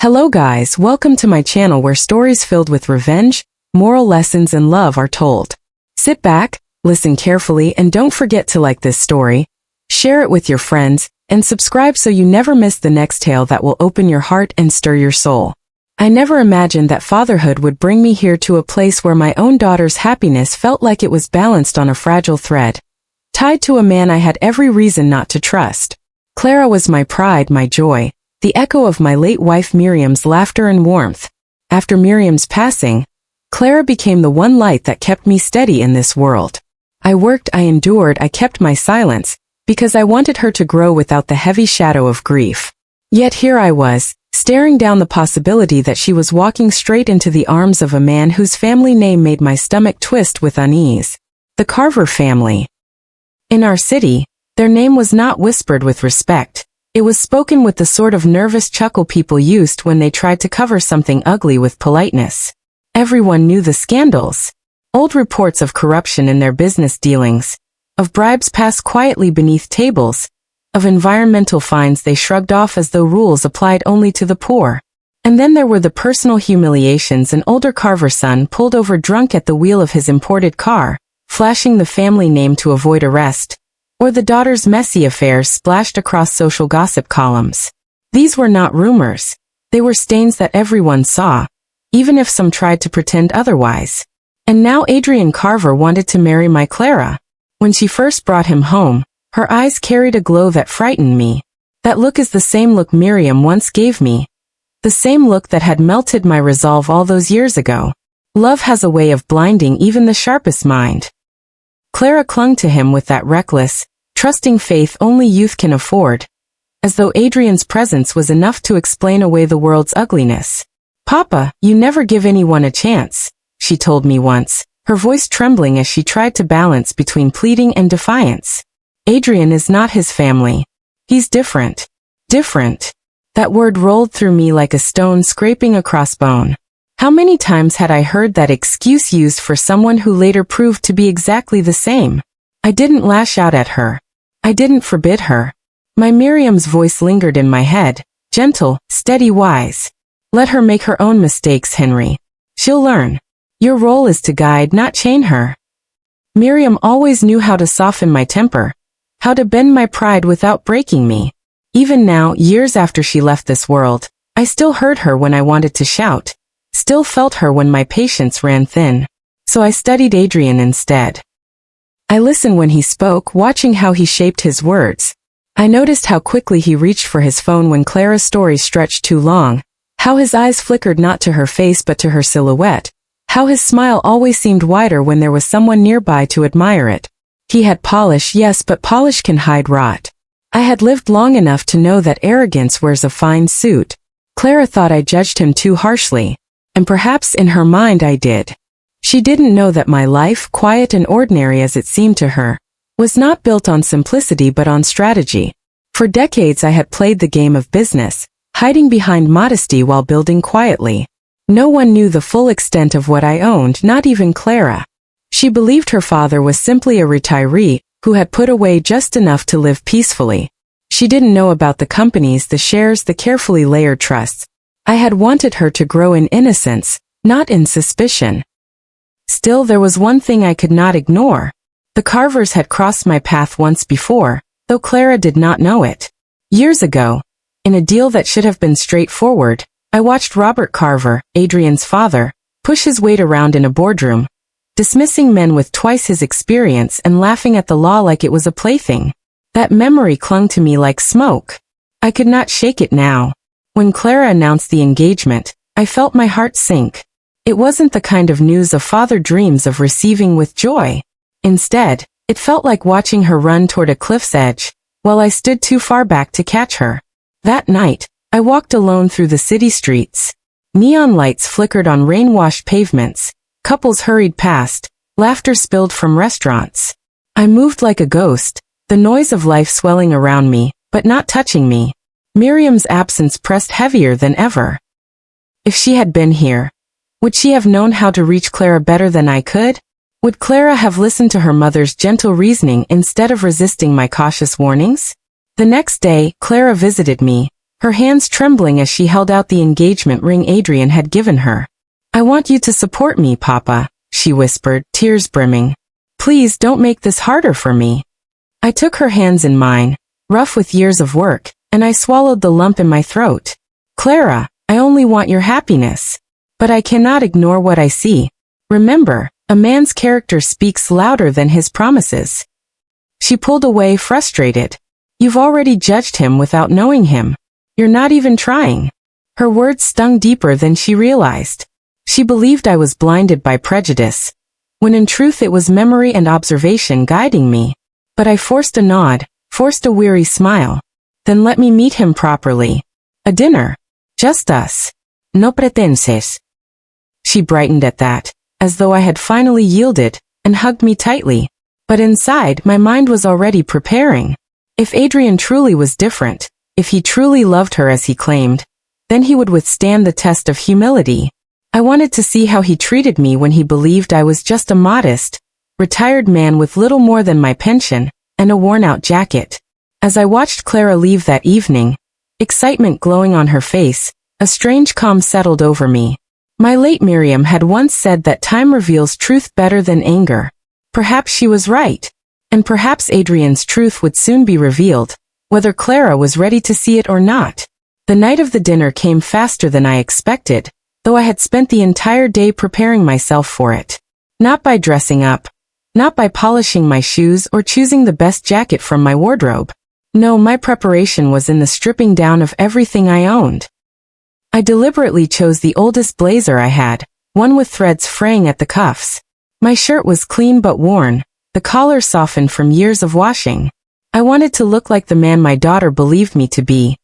Hello guys, welcome to my channel where stories filled with revenge, moral lessons and love are told. Sit back, listen carefully and don't forget to like this story, share it with your friends, and subscribe so you never miss the next tale that will open your heart and stir your soul. I never imagined that fatherhood would bring me here to a place where my own daughter's happiness felt like it was balanced on a fragile thread, tied to a man I had every reason not to trust. Clara was my pride, my joy, the echo of my late wife Miriam's laughter and warmth. After Miriam's passing, Clara became the one light that kept me steady in this world. I worked, I endured, I kept my silence, because I wanted her to grow without the heavy shadow of grief. Yet here I was, staring down the possibility that she was walking straight into the arms of a man whose family name made my stomach twist with unease. The Carver family. In our city, their name was not whispered with respect. It was spoken with the sort of nervous chuckle people used when they tried to cover something ugly with politeness. Everyone knew the scandals. Old reports of corruption in their business dealings, of bribes passed quietly beneath tables, of environmental fines they shrugged off as though rules applied only to the poor. And then there were the personal humiliations. An older Carver son pulled over drunk at the wheel of his imported car, flashing the family name to avoid arrest, or the daughter's messy affairs splashed across social gossip columns. These were not rumors. They were stains that everyone saw, even if some tried to pretend otherwise. And now Adrian Carver wanted to marry my Clara. When she first brought him home, her eyes carried a glow that frightened me. That look is the same look Miriam once gave me. The same look that had melted my resolve all those years ago. Love has a way of blinding even the sharpest mind. Clara clung to him with that reckless, trusting faith only youth can afford, as though Adrian's presence was enough to explain away the world's ugliness. "Papa, you never give anyone a chance," she told me once, her voice trembling as she tried to balance between pleading and defiance. Adrian is not his family. He's different. Different. That word rolled through me like a stone scraping across bone. How many times had I heard that excuse used for someone who later proved to be exactly the same? I didn't lash out at her. I didn't forbid her. My Miriam's voice lingered in my head, gentle, steady, wise. Let her make her own mistakes, Henry. She'll learn. Your role is to guide, not chain her. Miriam always knew how to soften my temper, how to bend my pride without breaking me. Even now, years after she left this world, I still heard her when I wanted to shout, still felt her when my patience ran thin. So I studied Adrian instead. I listened when he spoke, watching how he shaped his words. I noticed how quickly he reached for his phone when Clara's story stretched too long, how his eyes flickered not to her face but to her silhouette, how his smile always seemed wider when there was someone nearby to admire it. He had polish, yes, but polish can hide rot. I had lived long enough to know that arrogance wears a fine suit. Clara thought I judged him too harshly, and perhaps in her mind I did. She didn't know that my life, quiet and ordinary as it seemed to her, was not built on simplicity but on strategy. For decades I had played the game of business, hiding behind modesty while building quietly. No one knew the full extent of what I owned, not even Clara. She believed her father was simply a retiree who had put away just enough to live peacefully. She didn't know about the companies, the shares, the carefully layered trusts. I had wanted her to grow in innocence, not in suspicion. Still, there was one thing I could not ignore. The Carvers had crossed my path once before, though Clara did not know it. Years ago, in a deal that should have been straightforward, I watched Robert Carver, Adrian's father, push his weight around in a boardroom, dismissing men with twice his experience and laughing at the law like it was a plaything. That memory clung to me like smoke. I could not shake it now. When Clara announced the engagement, I felt my heart sink. It wasn't the kind of news a father dreams of receiving with joy. Instead, it felt like watching her run toward a cliff's edge, while I stood too far back to catch her. That night, I walked alone through the city streets. Neon lights flickered on rain-washed pavements, couples hurried past, laughter spilled from restaurants. I moved like a ghost, the noise of life swelling around me, but not touching me. Miriam's absence pressed heavier than ever. If she had been here, would she have known how to reach Clara better than I could? Would Clara have listened to her mother's gentle reasoning instead of resisting my cautious warnings? The next day, Clara visited me, her hands trembling as she held out the engagement ring Adrian had given her. "I want you to support me, Papa," she whispered, tears brimming. "Please don't make this harder for me." I took her hands in mine, rough with years of work, and I swallowed the lump in my throat. "Clara, I only want your happiness. But I cannot ignore what I see. Remember, a man's character speaks louder than his promises." She pulled away, frustrated. "You've already judged him without knowing him. You're not even trying." Her words stung deeper than she realized. She believed I was blinded by prejudice, when in truth it was memory and observation guiding me. But I forced a nod, forced a weary smile. "Then let me meet him properly. A dinner. Just us. No pretenses." She brightened at that, as though I had finally yielded, and hugged me tightly. But inside, my mind was already preparing. If Adrian truly was different, if he truly loved her as he claimed, then he would withstand the test of humility. I wanted to see how he treated me when he believed I was just a modest, retired man with little more than my pension, and a worn-out jacket. As I watched Clara leave that evening, excitement glowing on her face, a strange calm settled over me. My late Miriam had once said that time reveals truth better than anger. Perhaps she was right. And perhaps Adrian's truth would soon be revealed, whether Clara was ready to see it or not. The night of the dinner came faster than I expected, though I had spent the entire day preparing myself for it. Not by dressing up, not by polishing my shoes or choosing the best jacket from my wardrobe. No, my preparation was in the stripping down of everything I owned. I deliberately chose the oldest blazer I had, one with threads fraying at the cuffs. My shirt was clean but worn, the collar softened from years of washing. I wanted to look like the man my daughter believed me to be.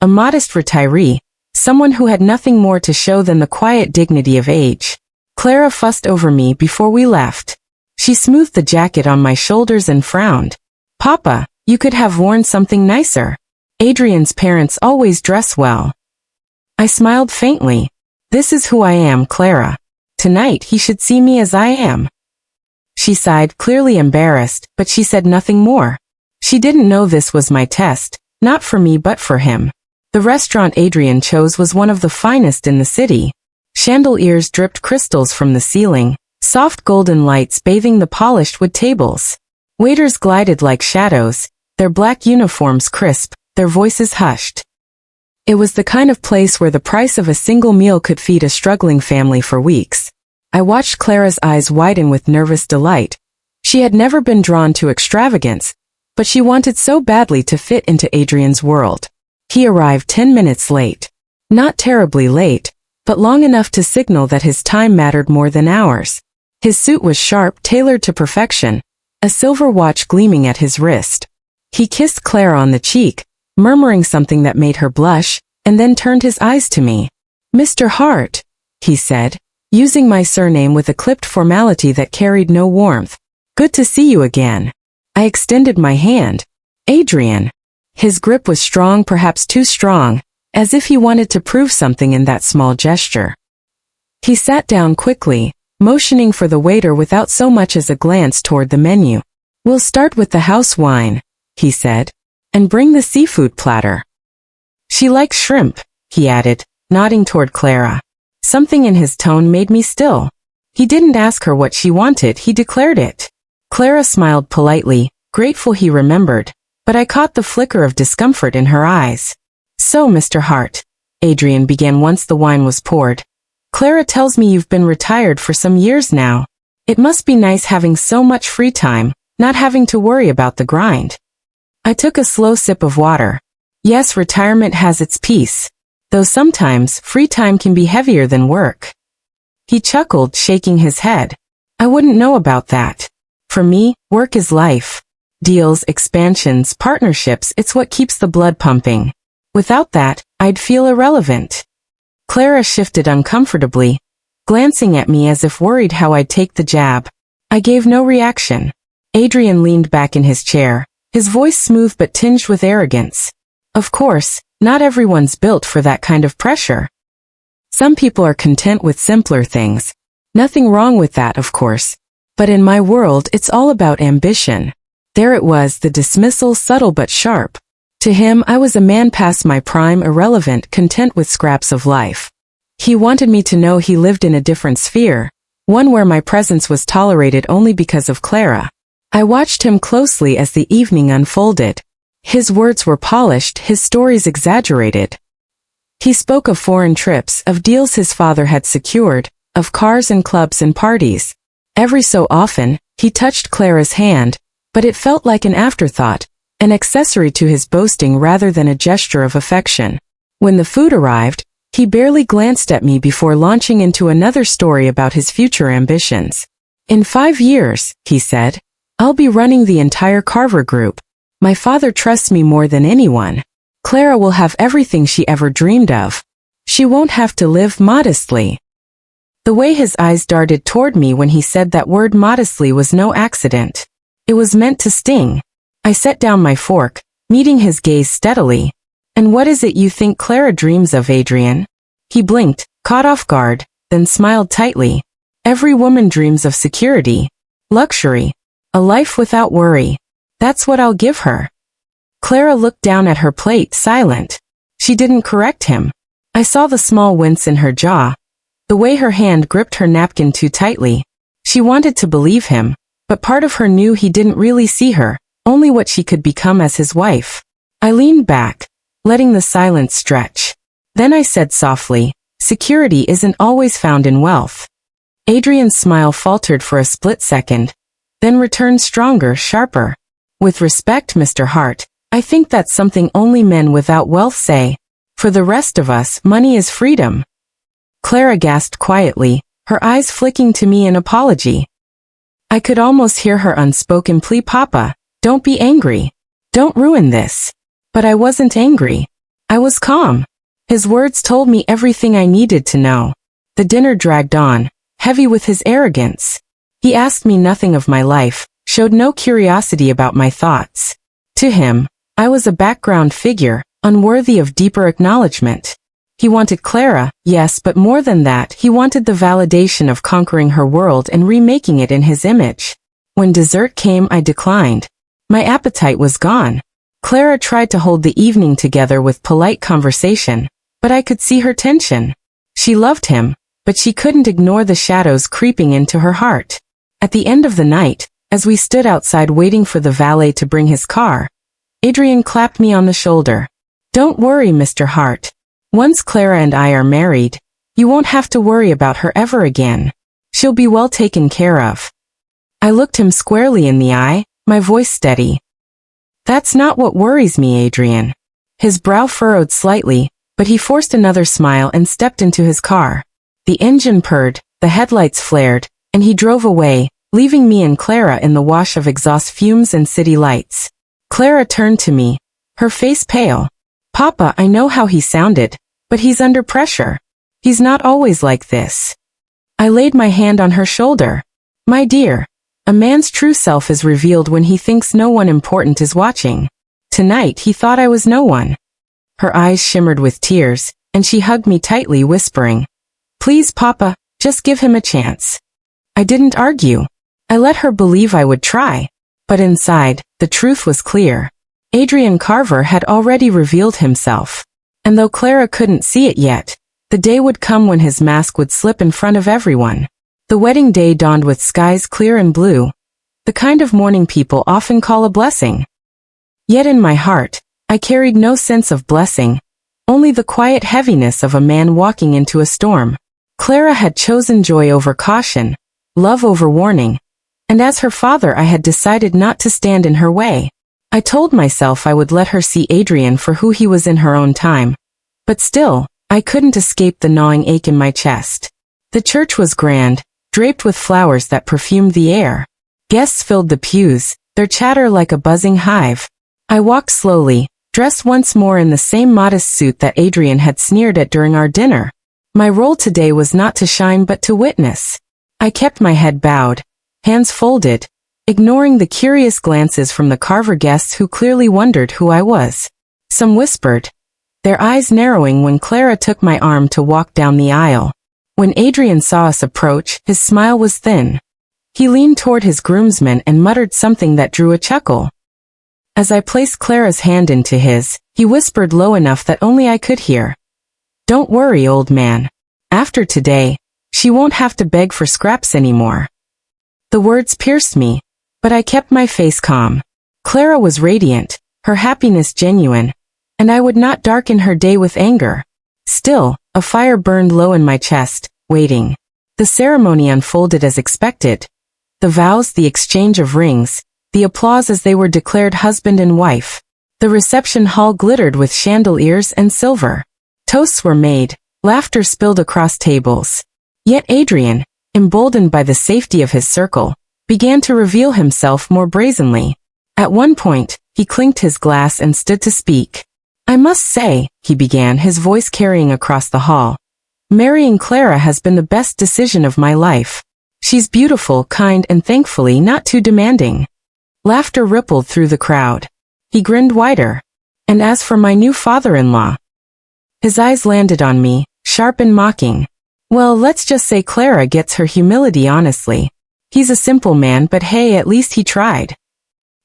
A modest retiree, someone who had nothing more to show than the quiet dignity of age. Clara fussed over me before we left. She smoothed the jacket on my shoulders and frowned. "Papa, you could have worn something nicer. Adrian's parents always dress well." I smiled faintly. "This is who I am, Clara. Tonight he should see me as I am." She sighed, clearly embarrassed, but she said nothing more. She didn't know this was my test, not for me but for him. The restaurant Adrian chose was one of the finest in the city. Chandeliers dripped crystals from the ceiling, soft golden lights bathing the polished wood tables. Waiters glided like shadows, their black uniforms crisp, their voices hushed. It was the kind of place where the price of a single meal could feed a struggling family for weeks. I watched Clara's eyes widen with nervous delight. She had never been drawn to extravagance, but she wanted so badly to fit into Adrian's world. He arrived 10 minutes late. Not terribly late, but long enough to signal that his time mattered more than ours. His suit was sharp, tailored to perfection, a silver watch gleaming at his wrist. He kissed Clara on the cheek, murmuring something that made her blush, and then turned his eyes to me. "Mr. Hart," he said, using my surname with a clipped formality that carried no warmth. "Good to see you again." I extended my hand. "Adrian." His grip was strong, perhaps too strong, as if he wanted to prove something in that small gesture. He sat down quickly, motioning for the waiter without so much as a glance toward the menu. "We'll start with the house wine," he said, "and bring the seafood platter." "She likes shrimp," he added, nodding toward Clara. Something in his tone made me still. He didn't ask her what she wanted, he declared it. Clara smiled politely, grateful he remembered, but I caught the flicker of discomfort in her eyes. "So, Mr. Hart," Adrian began once the wine was poured, "Clara tells me you've been retired for some years now. It must be nice having so much free time, not having to worry about the grind." I took a slow sip of water. Yes, retirement has its peace, though sometimes free time can be heavier than work. He chuckled, shaking his head. "I wouldn't know about that. For me, work is life. Deals, expansions, partnerships, it's what keeps the blood pumping. Without that, I'd feel irrelevant." Clara shifted uncomfortably, glancing at me as if worried how I'd take the jab. I gave no reaction. Adrian leaned back in his chair, his voice smooth but tinged with arrogance. "Of course, not everyone's built for that kind of pressure. Some people are content with simpler things. Nothing wrong with that, of course. But in my world, it's all about ambition." There it was, the dismissal, subtle but sharp. To him, I was a man past my prime, irrelevant, content with scraps of life. He wanted me to know he lived in a different sphere, one where my presence was tolerated only because of Clara. I watched him closely as the evening unfolded. His words were polished, his stories exaggerated. He spoke of foreign trips, of deals his father had secured, of cars and clubs and parties. Every so often, he touched Clara's hand, but it felt like an afterthought, an accessory to his boasting rather than a gesture of affection. When the food arrived, he barely glanced at me before launching into another story about his future ambitions. In 5 years, he said, I'll be running the entire Carver Group. My father trusts me more than anyone. Clara will have everything she ever dreamed of. She won't have to live modestly. The way his eyes darted toward me when he said that word modestly was no accident. It was meant to sting. I set down my fork, meeting his gaze steadily. And what is it you think Clara dreams of, Adrian? He blinked, caught off guard, then smiled tightly. Every woman dreams of security, luxury, a life without worry. That's what I'll give her. Clara looked down at her plate, silent. She didn't correct him. I saw the small wince in her jaw, the way her hand gripped her napkin too tightly. She wanted to believe him, but part of her knew he didn't really see her, only what she could become as his wife. I leaned back, letting the silence stretch. Then I said softly, security isn't always found in wealth. Adrian's smile faltered for a split second, then returned stronger, sharper. With respect, Mr. Hart, I think that's something only men without wealth say. For the rest of us, money is freedom. Clara gasped quietly, her eyes flicking to me in apology. I could almost hear her unspoken plea, Papa, don't be angry. Don't ruin this. But I wasn't angry. I was calm. His words told me everything I needed to know. The dinner dragged on, heavy with his arrogance. He asked me nothing of my life, showed no curiosity about my thoughts. To him, I was a background figure, unworthy of deeper acknowledgement. He wanted Clara, yes, but more than that, he wanted the validation of conquering her world and remaking it in his image. When dessert came, I declined. My appetite was gone. Clara tried to hold the evening together with polite conversation, but I could see her tension. She loved him, but she couldn't ignore the shadows creeping into her heart. At the end of the night, as we stood outside waiting for the valet to bring his car, Adrian clapped me on the shoulder. Don't worry, Mr. Hart. Once Clara and I are married, you won't have to worry about her ever again. She'll be well taken care of. I looked him squarely in the eye, my voice steady. That's not what worries me, Adrian. His brow furrowed slightly, but he forced another smile and stepped into his car. The engine purred, the headlights flared, and he drove away, leaving me and Clara in the wash of exhaust fumes and city lights. Clara turned to me, her face pale. Papa, I know how he sounded, but he's under pressure. He's not always like this. I laid my hand on her shoulder. My dear, a man's true self is revealed when he thinks no one important is watching. Tonight he thought I was no one. Her eyes shimmered with tears, and she hugged me tightly, whispering, Please, Papa, just give him a chance. I didn't argue. I let her believe I would try. But inside, the truth was clear. Adrian Carver had already revealed himself. And though Clara couldn't see it yet, the day would come when his mask would slip in front of everyone. The wedding day dawned with skies clear and blue, the kind of morning people often call a blessing. Yet in my heart, I carried no sense of blessing, only the quiet heaviness of a man walking into a storm. Clara had chosen joy over caution, love over warning, and as her father I had decided not to stand in her way. I told myself I would let her see Adrian for who he was in her own time. But still, I couldn't escape the gnawing ache in my chest. The church was grand, draped with flowers that perfumed the air. Guests filled the pews, their chatter like a buzzing hive. I walked slowly, dressed once more in the same modest suit that Adrian had sneered at during our dinner. My role today was not to shine but to witness. I kept my head bowed, hands folded, ignoring the curious glances from the Carver guests who clearly wondered who I was. Some whispered, their eyes narrowing when Clara took my arm to walk down the aisle. When Adrian saw us approach, his smile was thin. He leaned toward his groomsmen and muttered something that drew a chuckle. As I placed Clara's hand into his, he whispered low enough that only I could hear. "Don't worry, old man. After today, she won't have to beg for scraps anymore." The words pierced me, but I kept my face calm. Clara was radiant, her happiness genuine, and I would not darken her day with anger. Still, a fire burned low in my chest, waiting. The ceremony unfolded as expected. The vows, the exchange of rings, the applause as they were declared husband and wife. The reception hall glittered with chandeliers and silver. Toasts were made, laughter spilled across tables. Yet Adrian, emboldened by the safety of his circle, began to reveal himself more brazenly. At one point, he clinked his glass and stood to speak. "I must say," he began, his voice carrying across the hall, "marrying Clara has been the best decision of my life. She's beautiful, kind, and thankfully not too demanding." Laughter rippled through the crowd. He grinned wider. "And as for my new father-in-law," his eyes landed on me, sharp and mocking. "Well, let's just say Clara gets her humility honestly. He's a simple man, but hey, at least he tried."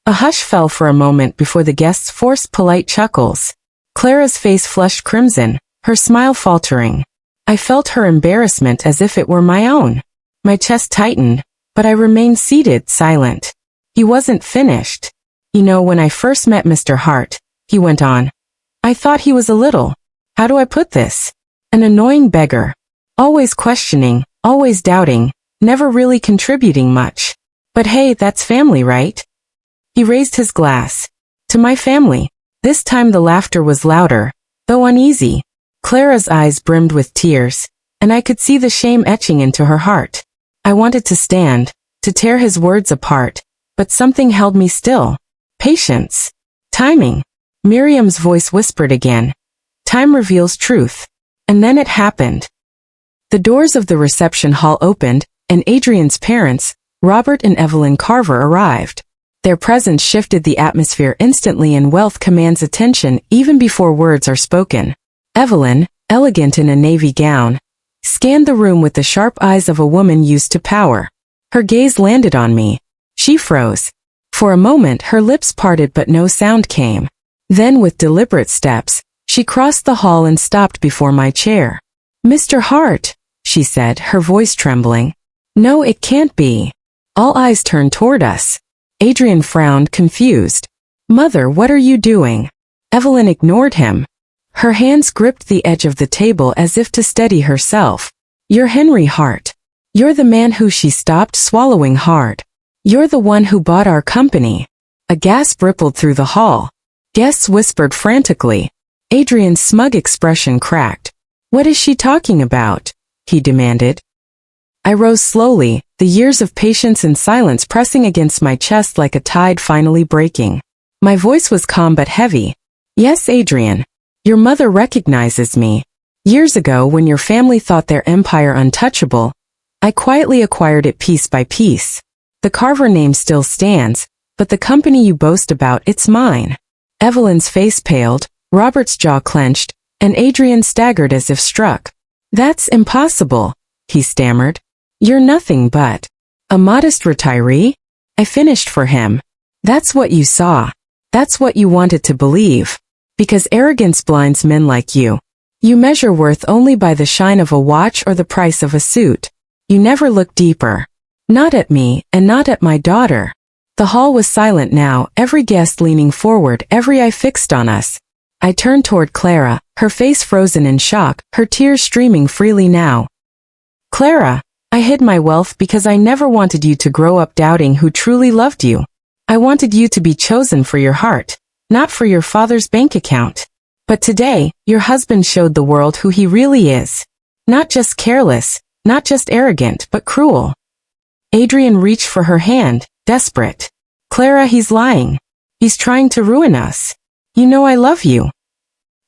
A hush fell for a moment before the guests forced polite chuckles. Clara's face flushed crimson, her smile faltering. I felt her embarrassment as if it were my own. My chest tightened, but I remained seated, silent. He wasn't finished. "You know, when I first met Mr. Hart," he went on, "I thought he was a little, how do I put this? An annoying beggar. Always questioning, always doubting, never really contributing much. But hey, that's family, right?" He raised his glass. "To my family." This time the laughter was louder, though uneasy. Clara's eyes brimmed with tears, and I could see the shame etching into her heart. I wanted to stand, to tear his words apart, but something held me still. Patience. Timing. Miriam's voice whispered again. "Time reveals truth." And then it happened. The doors of the reception hall opened, and Adrian's parents, Robert and Evelyn Carver, arrived. Their presence shifted the atmosphere instantly, and wealth commands attention even before words are spoken. Evelyn, elegant in a navy gown, scanned the room with the sharp eyes of a woman used to power. Her gaze landed on me. She froze. For a moment her lips parted but no sound came. Then with deliberate steps, she crossed the hall and stopped before my chair. "Mr. Hart," she said, her voice trembling. "No, it can't be." All eyes turned toward us. Adrian frowned, confused. "Mother, what are you doing?" Evelyn ignored him. Her hands gripped the edge of the table as if to steady herself. "You're Henry Hart. You're the man who—" She stopped, swallowing hard. "You're the one who bought our company." A gasp rippled through the hall. Guests whispered frantically. Adrian's smug expression cracked. "What is she talking about?" he demanded. I rose slowly, the years of patience and silence pressing against my chest like a tide finally breaking. My voice was calm but heavy. "Yes, Adrian. Your mother recognizes me. Years ago, when your family thought their empire untouchable, I quietly acquired it piece by piece. The Carver name still stands, but the company you boast about, it's mine." Evelyn's face paled, Robert's jaw clenched, and Adrian staggered as if struck. "That's impossible," he stammered. "You're nothing but a modest retiree?" I finished for him. "That's what you saw. That's what you wanted to believe. Because arrogance blinds men like you. You measure worth only by the shine of a watch or the price of a suit. You never look deeper. Not at me, and not at my daughter." The hall was silent now, every guest leaning forward, every eye fixed on us. I turned toward Clara, her face frozen in shock, her tears streaming freely now. "Clara, I hid my wealth because I never wanted you to grow up doubting who truly loved you. I wanted you to be chosen for your heart, not for your father's bank account. But today, your husband showed the world who he really is. Not just careless, not just arrogant, but cruel." Adrian reached for her hand, desperate. "Clara, he's lying. He's trying to ruin us. You know I love you."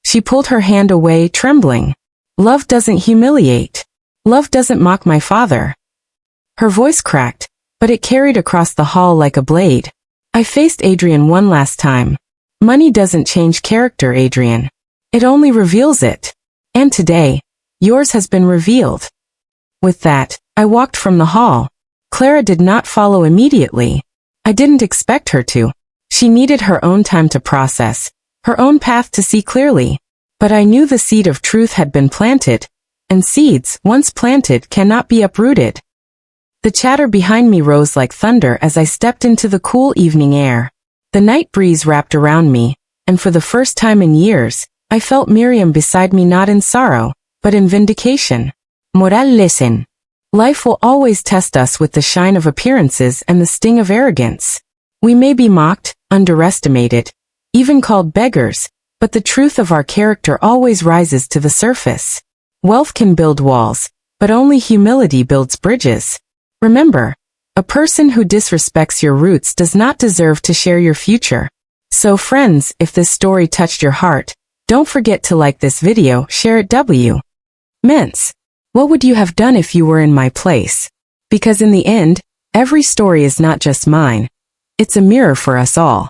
She pulled her hand away, trembling. "Love doesn't humiliate. Love doesn't mock my father." Her voice cracked, but it carried across the hall like a blade. I faced Adrian one last time. "Money doesn't change character, Adrian. It only reveals it. And today, yours has been revealed." With that, I walked from the hall. Clara did not follow immediately. I didn't expect her to. She needed her own time to process, her own path to see clearly. But I knew the seed of truth had been planted, and seeds, once planted, cannot be uprooted. The chatter behind me rose like thunder as I stepped into the cool evening air. The night breeze wrapped around me, and for the first time in years, I felt Miriam beside me, not in sorrow, but in vindication. Moral lesson. Life will always test us with the shine of appearances and the sting of arrogance. We may be mocked, underestimated, even called beggars, but the truth of our character always rises to the surface. Wealth can build walls, but only humility builds bridges. Remember, a person who disrespects your roots does not deserve to share your future. So friends, if this story touched your heart, don't forget to like this video, share it Ments. What would you have done if you were in my place? Because in the end, every story is not just mine. It's a mirror for us all.